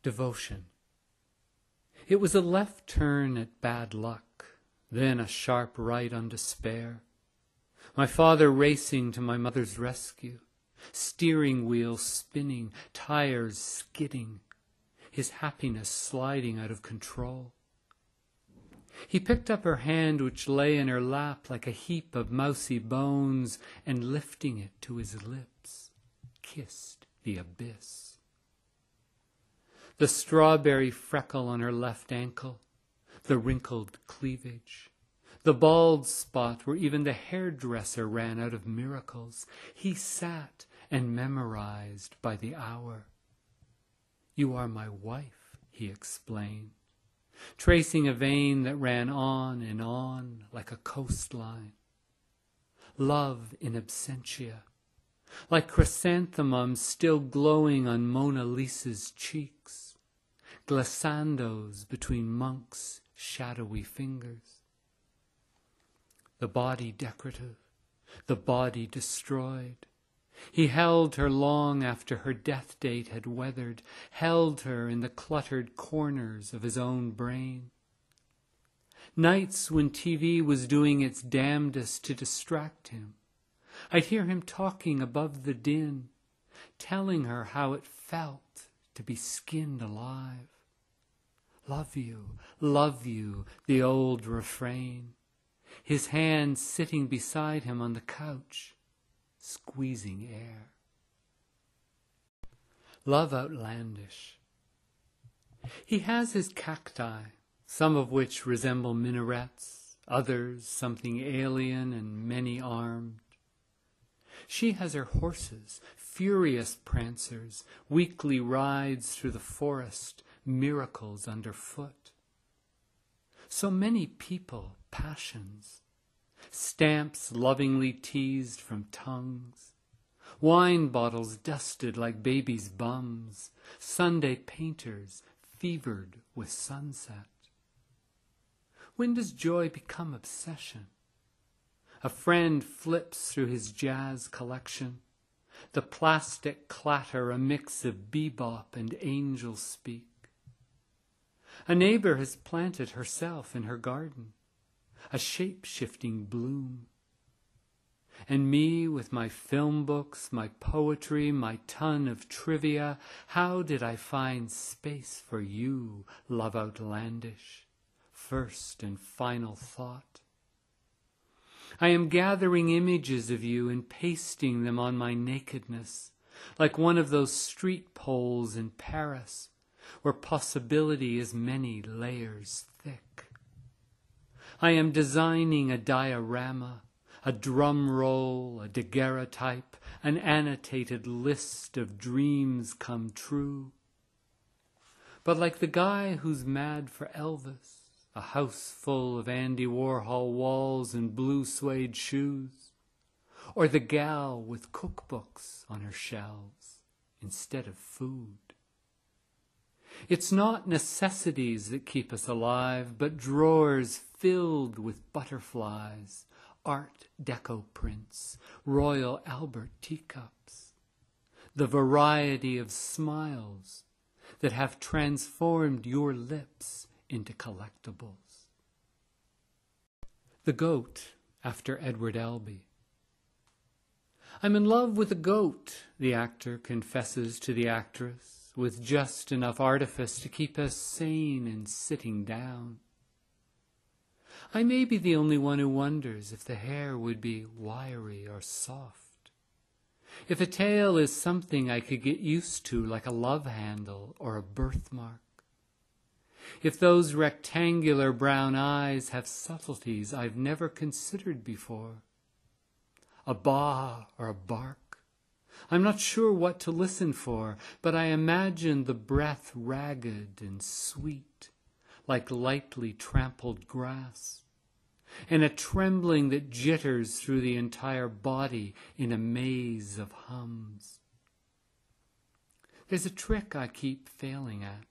Devotion. It was a left turn at bad luck, then a sharp right on despair. My father racing to my mother's rescue, steering wheel spinning, tires skidding, his happiness sliding out of control. He picked up her hand which lay in her lap like a heap of mousy bones, and lifting it to his lips, kissed the abyss. The strawberry freckle on her left ankle, the wrinkled cleavage, the bald spot where even the hairdresser ran out of miracles, he sat and memorized by the hour. "You are my wife," he explained, tracing a vein that ran on and on like a coastline. Love in absentia, like chrysanthemums still glowing on Mona Lisa's cheeks, glissandos between monks' shadowy fingers. The body decorative, the body destroyed. He held her long after her death date had weathered, held her in the cluttered corners of his own brain. Nights when TV was doing its damnedest to distract him, I'd hear him talking above the din, telling her how it felt to be skinned alive. Love you, the old refrain. His hand sitting beside him on the couch, squeezing air. Love Outlandish. He has his cacti, some of which resemble minarets, others something alien and many-armed. She has her horses, furious prancers, weekly rides through the forest, miracles underfoot. So many people, passions, stamps lovingly teased from tongues, wine bottles dusted like babies' bums, Sunday painters fevered with sunset. When does joy become obsession? A friend flips through his jazz collection, the plastic clatter a mix of bebop and angel speak. A neighbor has planted herself in her garden, a shape-shifting bloom. And me with my film books, my poetry, my ton of trivia, how did I find space for you, Love Outlandish, first and final thought? I am gathering images of you and pasting them on my nakedness, like one of those street poles in Paris, where possibility is many layers thick. I am designing a diorama, a drum roll, a daguerreotype, an annotated list of dreams come true. But like the guy who's mad for Elvis, a house full of Andy Warhol walls and blue suede shoes, or the gal with cookbooks on her shelves instead of food. It's not necessities that keep us alive, but drawers filled with butterflies, Art Deco prints, Royal Albert teacups, the variety of smiles that have transformed your lips into collectibles. The Goat, after Edward Albee. I'm in love with a goat, the actor confesses to the actress, with just enough artifice to keep us sane and sitting down. I may be the only one who wonders if the hair would be wiry or soft, if a tail is something I could get used to like a love handle or a birthmark, if those rectangular brown eyes have subtleties I've never considered before, a baa or a bark. I'm not sure what to listen for, but I imagine the breath ragged and sweet, like lightly trampled grass, and a trembling that jitters through the entire body in a maze of hums. There's a trick I keep failing at.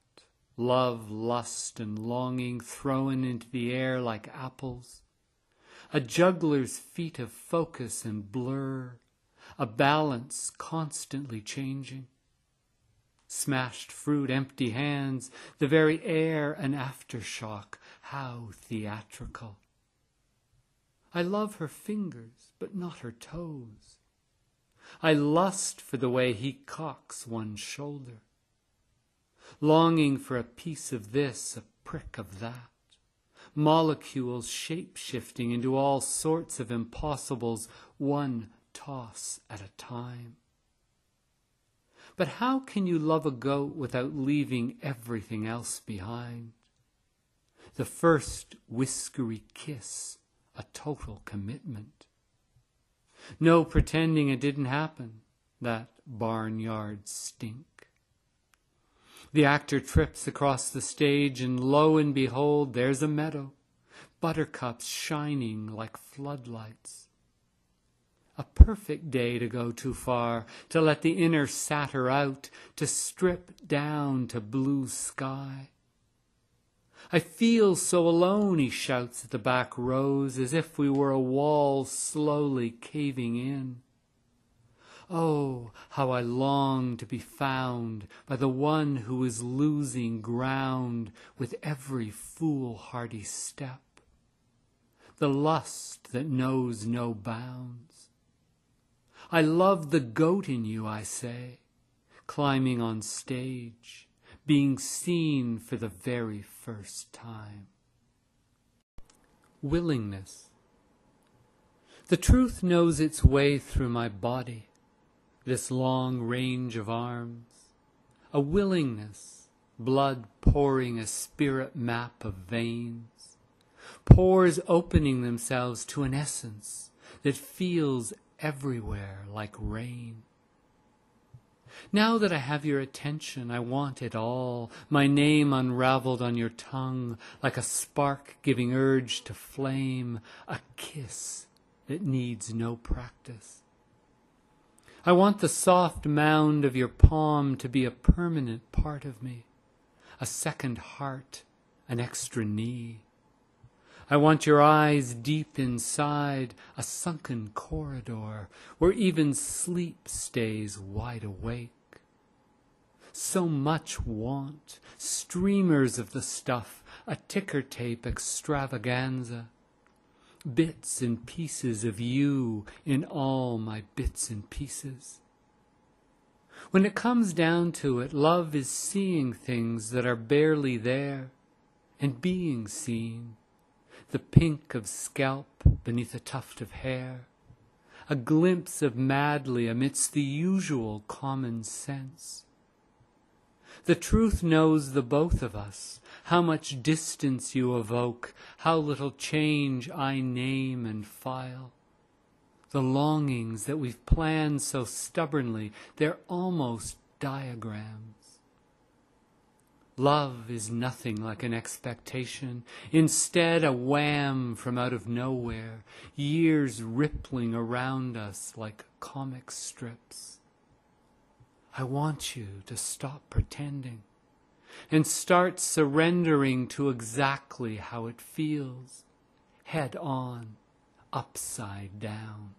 Love, lust, and longing thrown into the air like apples. A juggler's feat of focus and blur, a balance constantly changing. smashed fruit, empty hands, the very air an aftershock, how theatrical. I love her fingers, but not her toes. I lust for the way he cocks one shoulder, longing for a piece of this, a prick of that, molecules shape-shifting into all sorts of impossibles, one toss at a time. But how can you love a goat without leaving everything else behind? The first whiskery kiss, a total commitment. No pretending it didn't happen, that barnyard stink. The actor trips across the stage and lo and behold, there's a meadow, buttercups shining like floodlights. A perfect day to go too far, to let the inner satyr out, to strip down to blue sky. I feel so alone, he shouts at the back rows, as if we were a wall slowly caving in. Oh, how I long to be found by the one who is losing ground with every foolhardy step. The lust that knows no bounds. I love the goat in you, I say, climbing on stage, being seen for the very first time. Willingness. The truth knows its way through my body, this long range of arms, a willingness, blood pouring a spirit map of veins, pores opening themselves to an essence that feels everywhere like rain. Now that I have your attention, I want it all, my name unraveled on your tongue, like a spark giving urge to flame, a kiss that needs no practice. I want the soft mound of your palm to be a permanent part of me, a second heart, an extra knee. I want your eyes deep inside, a sunken corridor where even sleep stays wide awake. So much want, streamers of the stuff, a ticker tape extravaganza. Bits and pieces of you in all my bits and pieces. When it comes down to it, love is seeing things that are barely there and being seen. The pink of scalp beneath a tuft of hair, a glimpse of madly amidst the usual common sense. The truth knows the both of us, how much distance you evoke, how little change I name and file. The longings that we've planned so stubbornly, they're almost diagrams. Love is nothing like an expectation, instead a wham from out of nowhere, years rippling around us like comic strips. I want you to stop pretending and start surrendering to exactly how it feels, head on, upside down.